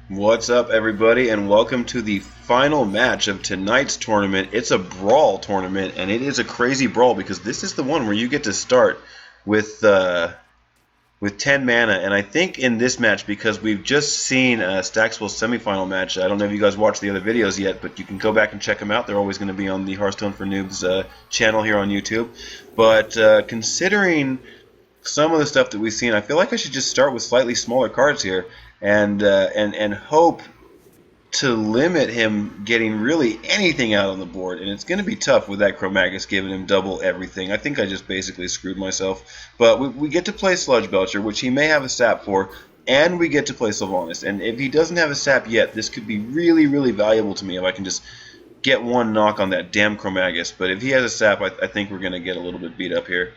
What's up, everybody, and welcome to the final match of tonight's tournament. It's a brawl tournament, and it is a crazy brawl because this is the one where you get to start with with 10 mana. And I think in this match, because we've just seen Stacksville's semifinal match, I don't know if you guys watched the other videos yet, but you can go back and check them out. They're always going to be on the Hearthstone for Noobs channel here on YouTube. But considering some of the stuff that we've seen, I feel like I should just start with slightly smaller cards here and hope to limit him getting really anything out on the board. And it's going to be tough with that Cro-Magus giving him double everything. I think I just basically screwed myself. But we get to play Sludge Belcher, which he may have a sap for, and we get to play Sylvanas. And if he doesn't have a sap yet, this could be really, really valuable to me if I can just get one knock on that damn Cro-Magus. But if he has a sap, I think we're going to get a little bit beat up here.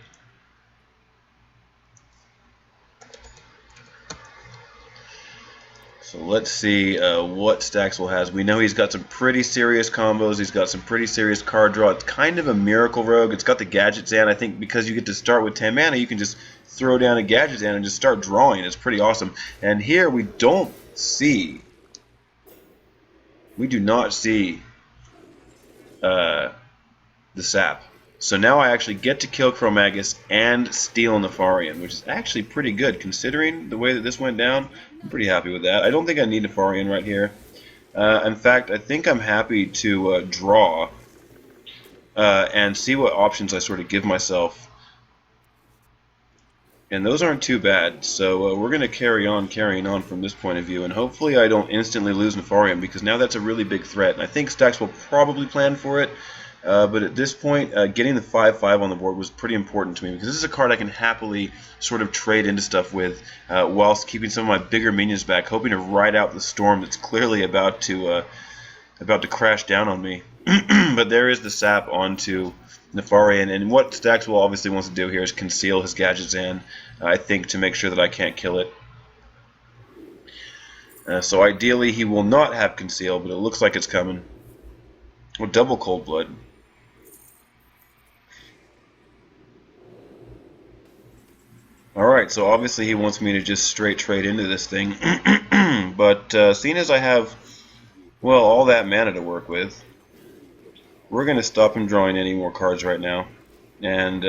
So let's see what Stacksville has. We know he's got some pretty serious combos. He's got some pretty serious card draw. It's kind of a miracle rogue. It's got the Gadget Zan. I think because you get to start with 10 mana, you can just throw down a Gadget Zan and just start drawing. It's pretty awesome. And here we do not see the sap. So now I actually get to kill Cro-Magus and steal Nefarian, which is actually pretty good considering the way that this went down. I'm pretty happy with that. I don't think I need Nefarian right here. In fact, I think I'm happy to draw and see what options I sort of give myself. And those aren't too bad, so we're going to carrying on from this point of view, and hopefully I don't instantly lose Nefarian, because now that's a really big threat, and I think Stacks will probably plan for it. But at this point, getting the 5/5 on the board was pretty important to me, because this is a card I can happily sort of trade into stuff with, whilst keeping some of my bigger minions back, hoping to ride out the storm that's clearly about to crash down on me. But there is the sap onto Nefarian, and what Stacksville obviously wants to do here is conceal his Gadget Zan, I think, to make sure that I can't kill it. So ideally he will not have conceal, but it looks like it's coming. Well, double Cold Blood. Alright, so obviously he wants me to just straight trade into this thing. But seeing as I have, well, all that mana to work with, we're going to stop him drawing any more cards right now. And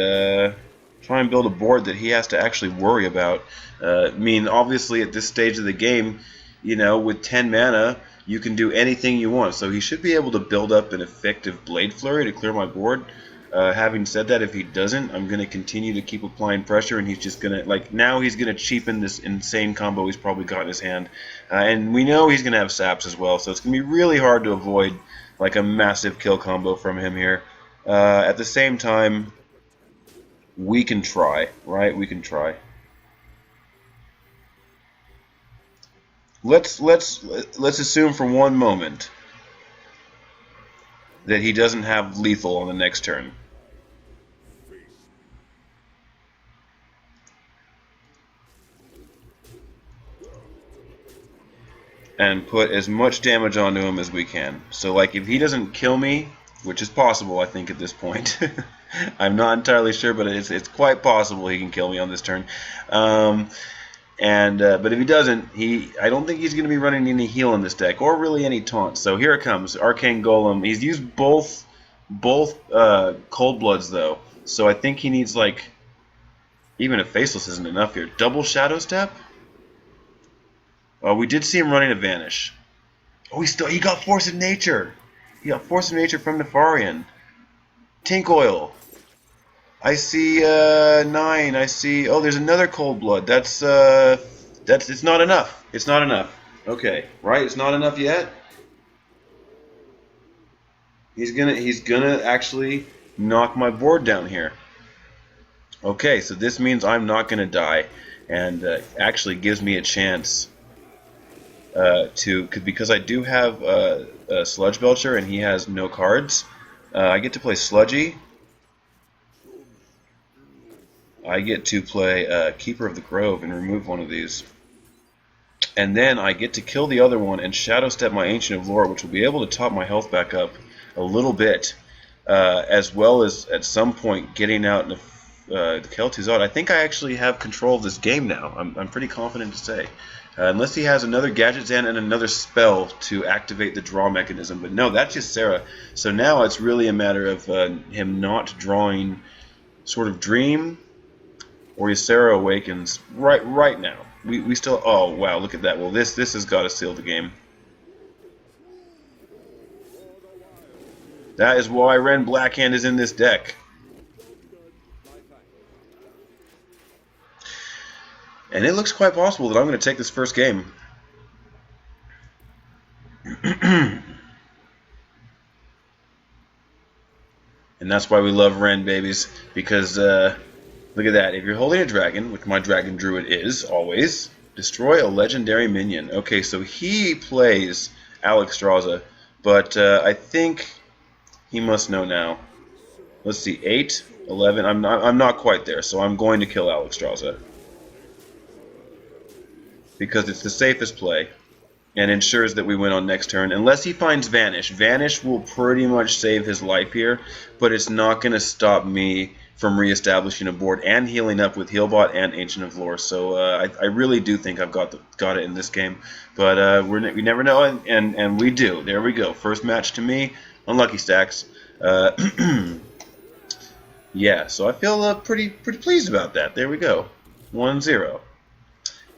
try and build a board that he has to actually worry about. I mean, obviously at this stage of the game, you know, with 10 mana, you can do anything you want. So he should be able to build up an effective Blade Flurry to clear my board. Having said that, if he doesn't, I'm going to continue to keep applying pressure, and he's just going to, like, now he's going to cheapen this insane combo he's probably got in his hand. And we know he's going to have saps as well, so it's going to be really hard to avoid, like, a massive kill combo from him here. At the same time, we can try, right? We can try. Let's assume for one moment that he doesn't have lethal on the next turn. And put as much damage onto him as we can. So, like, if he doesn't kill me, which is possible, I think, at this point. I'm not entirely sure, but it's quite possible he can kill me on this turn. But if he doesn't, I don't think he's going to be running any heal in this deck, or really any taunt. So here it comes, Arcane Golem. He's used both Cold Bloods, though. So I think he needs, like, even a Faceless isn't enough here. Double Shadow Step? We did see him running a Vanish. Oh, he got Force of Nature. He got Force of Nature from Nefarian. Tink Oil. I see 9. I see. Oh, there's another Cold Blood. It's not enough. It's not enough. Okay, right? It's not enough yet. He's gonna actually knock my board down here. Okay, so this means I'm not gonna die, and actually gives me a chance because I do have a Sludge Belcher and he has no cards. I get to play Sludgy. I get to play Keeper of the Grove and remove one of these. And then I get to kill the other one and Shadow Step my Ancient of Lore, which will be able to top my health back up a little bit, as well as at some point getting out the Kel'Thuzad. I think I actually have control of this game now. I'm pretty confident to say. Unless he has another Gadget Zan and another spell to activate the draw mechanism. But no, that's just Sarah. So now it's really a matter of him not drawing sort of Dream or Ysera Awakens right now. We still... Oh, wow, look at that. Well, this has got to seal the game. That is why Ren Blackhand is in this deck. And it looks quite possible that I'm going to take this first game. And that's why we love Ren, babies. Because, look at that. If you're holding a dragon, which my Dragon Druid is, always, destroy a legendary minion. Okay, so he plays Alexstrasza. But I think he must know now. Let's see, 8, 11. I'm not quite there, so I'm going to kill Alexstrasza. Because it's the safest play and ensures that we win on next turn. Unless he finds Vanish. Vanish will pretty much save his life here, but it's not going to stop me from reestablishing a board and healing up with Healbot and Ancient of Lore. So I really do think I've got it in this game. But we never know, and we do. There we go. First match to me. Unlucky stacks. Yeah, so I feel pretty pleased about that. There we go. 1-0.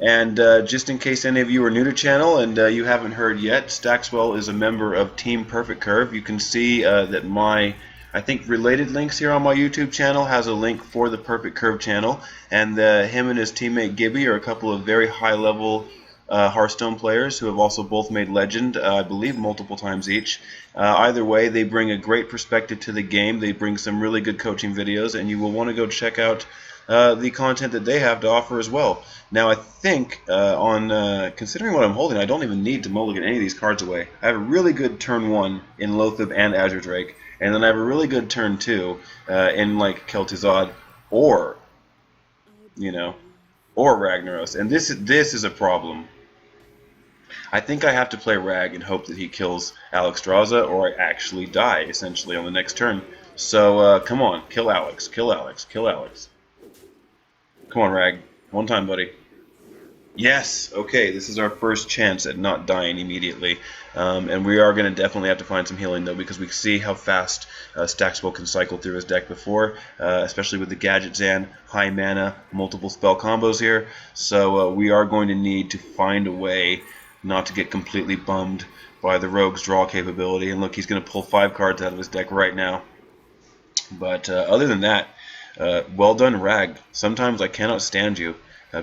And just in case any of you are new to the channel and you haven't heard yet, Staxwell is a member of Team Perfect Curve. You can see that my, I think, related links here on my YouTube channel has a link for the Perfect Curve channel. And him and his teammate Gibby are a couple of very high-level Hearthstone players who have also both made Legend, I believe, multiple times each. Either way, they bring a great perspective to the game. They bring some really good coaching videos, and you will want to go check out the content that they have to offer as well. Now, I think, considering what I'm holding, I don't even need to mulligan any of these cards away. I have a really good turn 1 in Loatheb and Azure Drake, and then I have a really good turn 2 in, like, Kel'Thuzad or, or Ragnaros. And this is a problem. I think I have to play Rag and hope that he kills Alexstrasza, or I actually die, essentially, on the next turn. So, come on, kill Alex, kill Alex, kill Alex. Come on, Rag. One time, buddy. Yes! Okay, this is our first chance at not dying immediately. And we are going to definitely have to find some healing, though, because we see how fast Staxwell can cycle through his deck before, especially with the Gadget Zan, high mana, multiple spell combos here. So we are going to need to find a way not to get completely bummed by the Rogue's draw capability. And look, he's going to pull 5 cards out of his deck right now. But other than that, well done, Rag. Sometimes I cannot stand you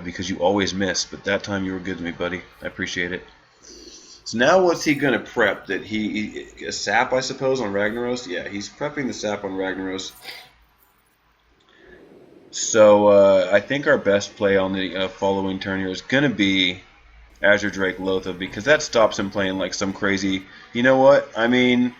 because you always miss, but that time you were good to me, buddy. I appreciate it. So now what's he going to prep? A sap, I suppose, on Ragnaros? Yeah, he's prepping the sap on Ragnaros. So I think our best play on the following turn here is going to be Azure Drake Loatheb, because that stops him playing like some crazy... You know what? I mean...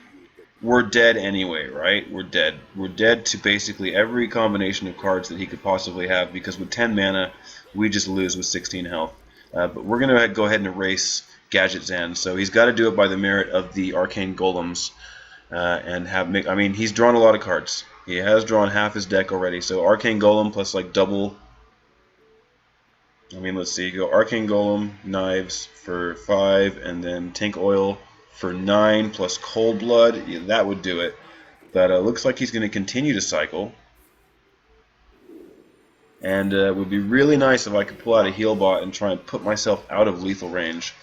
We're dead anyway, right? We're dead. We're dead to basically every combination of cards that he could possibly have, because with 10 mana, we just lose with 16 health. But we're going to go ahead and erase Gadget Zan, so he's got to do it by the merit of the Arcane Golems. I mean, he's drawn a lot of cards. He has drawn half his deck already, so Arcane Golem plus like double... I mean, let's see, go Arcane Golem, Knives for 5, and then Tank Oil for 9 plus Cold Blood. Yeah, that would do it. But looks like he's going to continue to cycle. And it would be really nice if I could pull out a Healbot and try and put myself out of lethal range.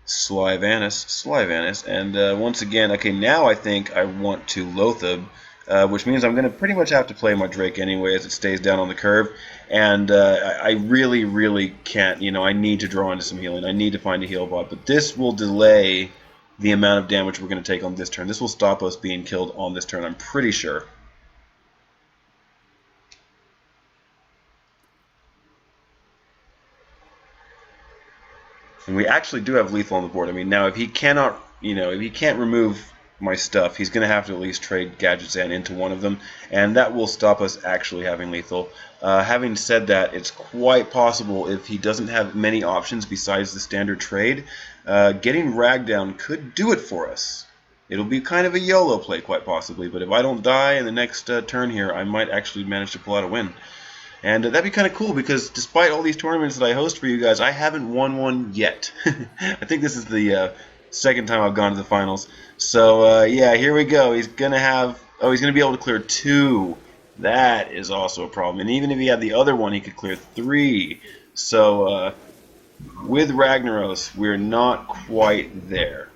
Slyvanis. And once again, okay, now I think I want to Loatheb. Which means I'm going to pretty much have to play my Drake anyway as it stays down on the curve. And I really can't, I need to draw into some healing. I need to find a Healbot. But this will delay the amount of damage we're going to take on this turn. This will stop us being killed on this turn, I'm pretty sure. And we actually do have lethal on the board. I mean, now if he cannot, if he can't remove my stuff, he's going to have to at least trade Gadget Zan into one of them, and that will stop us actually having lethal. Having said that, it's quite possible if he doesn't have many options besides the standard trade, getting Rag down could do it for us. It'll be kind of a YOLO play, quite possibly, but if I don't die in the next turn here, I might actually manage to pull out a win. And that'd be kind of cool, because despite all these tournaments that I host for you guys, I haven't won one yet. I think this is the second time I've gone to the finals. So, yeah, here we go. He's going to have... Oh, he's going to be able to clear 2. That is also a problem. And even if he had the other one, he could clear 3. So, with Ragnaros, we're not quite there.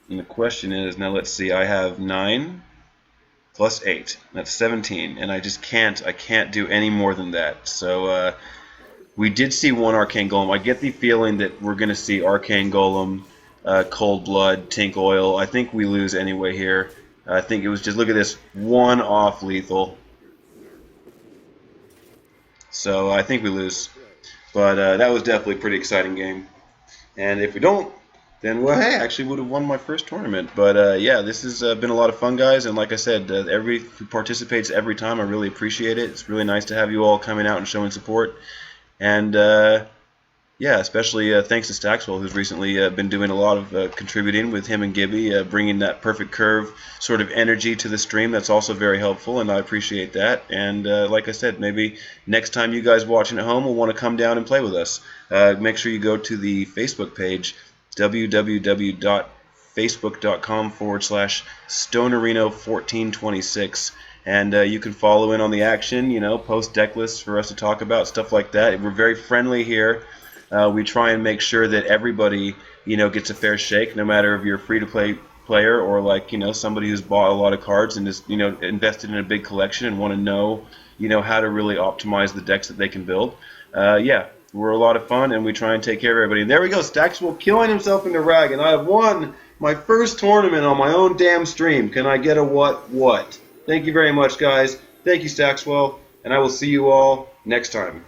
And the question is, now let's see, I have 9 plus 8. That's 17. And I can't do any more than that. So, we did see one Arcane Golem. I get the feeling that we're going to see Arcane Golem, Cold Blood, Tink Oil. I think we lose anyway here. I think it was just, look at this, 1 off lethal. So I think we lose. But that was definitely a pretty exciting game. And if we don't, then, well, hey, I actually would have won my first tournament. But, yeah, this has been a lot of fun, guys. And like I said, everybody who participates every time, I really appreciate it. It's really nice to have you all coming out and showing support. And, yeah, especially thanks to Staxwell, who's recently been doing a lot of contributing with him and Gibby, bringing that perfect curve sort of energy to the stream. That's also very helpful, and I appreciate that. And like I said, maybe next time you guys watching at home will want to come down and play with us. Make sure you go to the Facebook page, www.facebook.com/Stonerino1426. And you can follow in on the action, post deck lists for us to talk about, stuff like that. We're very friendly here. We try and make sure that everybody, gets a fair shake, no matter if you're a free-to-play player or somebody who's bought a lot of cards and is, invested in a big collection and want to know, how to really optimize the decks that they can build. Yeah, we're a lot of fun, and we try and take care of everybody. And there we go, Staxwell killing himself into Rag, and I have won my first tournament on my own damn stream. Can I get a what? Thank you very much, guys. Thank you, Staxwell, and I will see you all next time.